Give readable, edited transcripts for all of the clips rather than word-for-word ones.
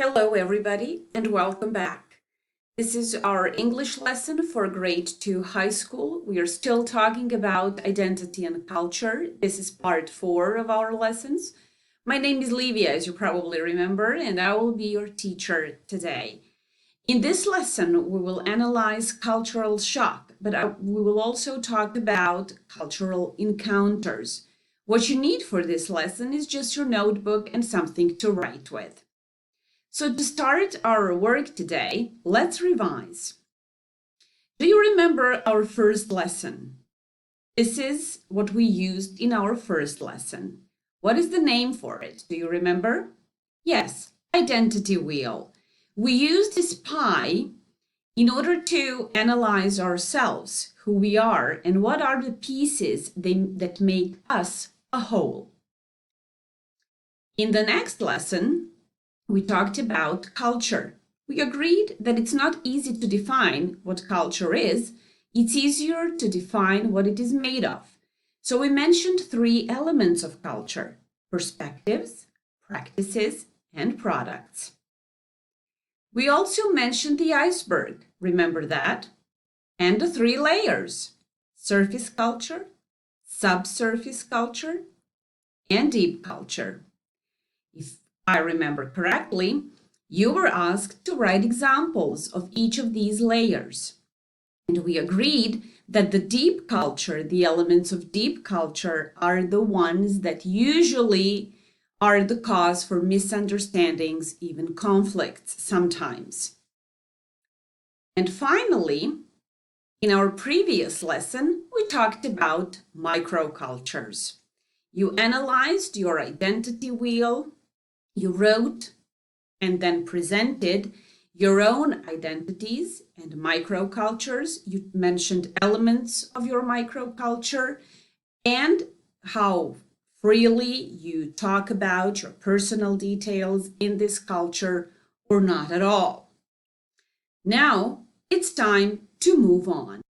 Hello, everybody, and welcome back. This is our English lesson for grade 2 high school. We are still talking about identity and culture. This is part 4 of our lessons. My name is Livija, as you probably remember, and I will be your teacher today. In this lesson, we will analyze cultural shock, but we will also talk about cultural encounters. What you need for this lesson is just your notebook and something to write with. So to start our work today, let's revise. Do you remember our first lesson? This is what we used in our first lesson. What is the name for it? Do you remember? Yes, identity wheel. We used this pie in order to analyze ourselves, who we are, and what are the pieces that make us a whole. In the next lesson, we talked about culture. We agreed that it's not easy to define what culture is. It's easier to define what it is made of. So we mentioned 3 elements of culture: perspectives, practices, and products. We also mentioned the iceberg, remember that? And the 3 layers: surface culture, subsurface culture, and deep culture. If I remember correctly, you were asked to write examples of each of these layers. And we agreed that the deep culture, the elements of deep culture, are the ones that usually are the cause for misunderstandings, even conflicts sometimes. And finally, in our previous lesson, we talked about microcultures. You analyzed your identity wheel. You wrote and then presented your own identities and microcultures. You mentioned elements of your microculture and how freely you talk about your personal details in this culture or not at all. Now it's time to move on.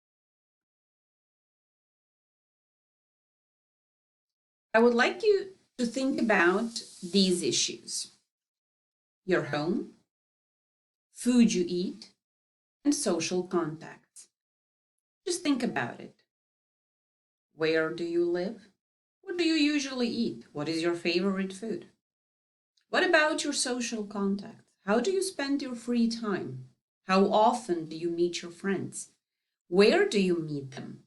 I would like you to think about these issues: your home, food you eat, and social contacts. Just think about it. Where do you live? What do you usually eat? What is your favorite food? What about your social contacts? How do you spend your free time? How often do you meet your friends? Where do you meet them?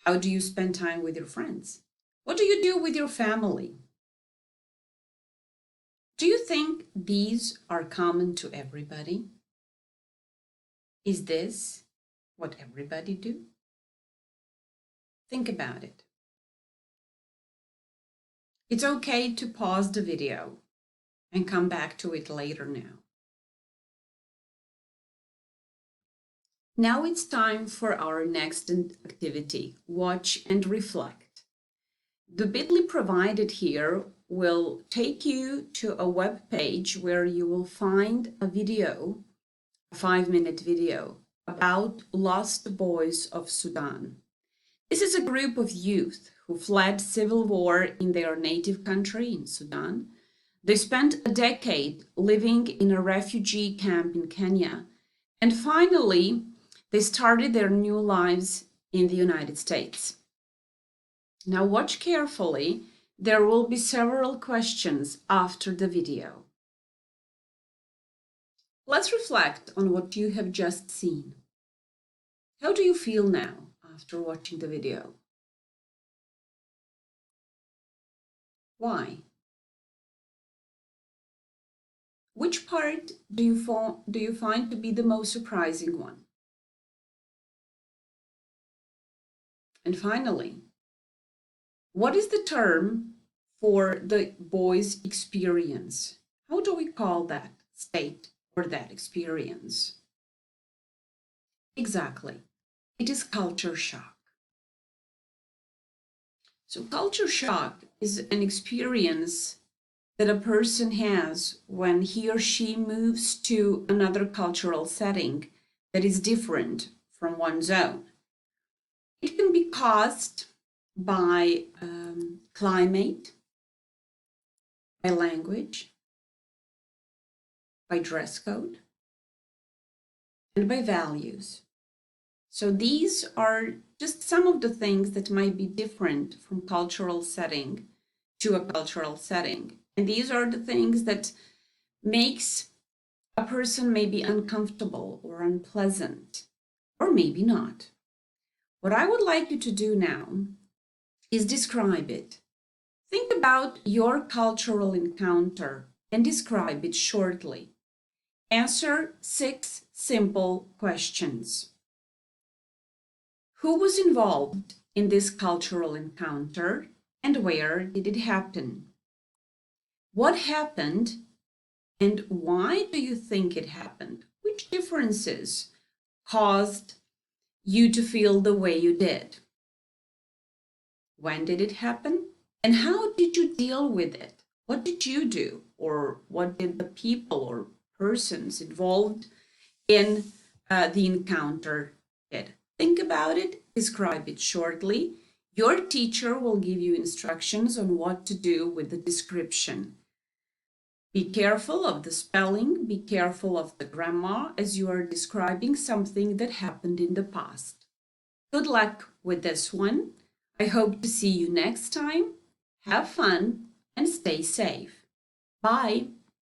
How do you spend time with your friends? What do you do with your family? Do you think these are common to everybody? Is this what everybody do? Think about it. It's okay to pause the video and come back to it later now. Now it's time for our next activity: watch and reflect. The bit.ly provided here will take you to a web page where you will find a video, a 5-minute video about Lost Boys of Sudan. This is a group of youth who fled civil war in their native country, in Sudan. They spent a decade living in a refugee camp in Kenya, and finally, they started their new lives in the United States. Now watch carefully. There will be several questions after the video. Let's reflect on what you have just seen. How do you feel now after watching the video? Why? Which part do you find to be the most surprising one? And finally, what is the term for the boy's experience? How do we call that state or that experience? Exactly. It is culture shock. So culture shock is an experience that a person has when he or she moves to another cultural setting that is different from one's own. It can be caused by climate, by language, by dress code, and by values. So these are just some of the things that might be different from cultural setting to a cultural setting. And these are the things that makes a person maybe uncomfortable or unpleasant, or maybe not. What I would like you to do now is describe it. Think about your cultural encounter and describe it shortly. Answer 6 simple questions. Who was involved in this cultural encounter and where did it happen? What happened and why do you think it happened? Which differences caused you to feel the way you did? When did it happen? And how did you deal with it? What did you do? Or what did the people or persons involved in the encounter did? Think about it, describe it shortly. Your teacher will give you instructions on what to do with the description. Be careful of the spelling, be careful of the grammar as you are describing something that happened in the past. Good luck with this one. I hope to see you next time. Have fun and stay safe. Bye.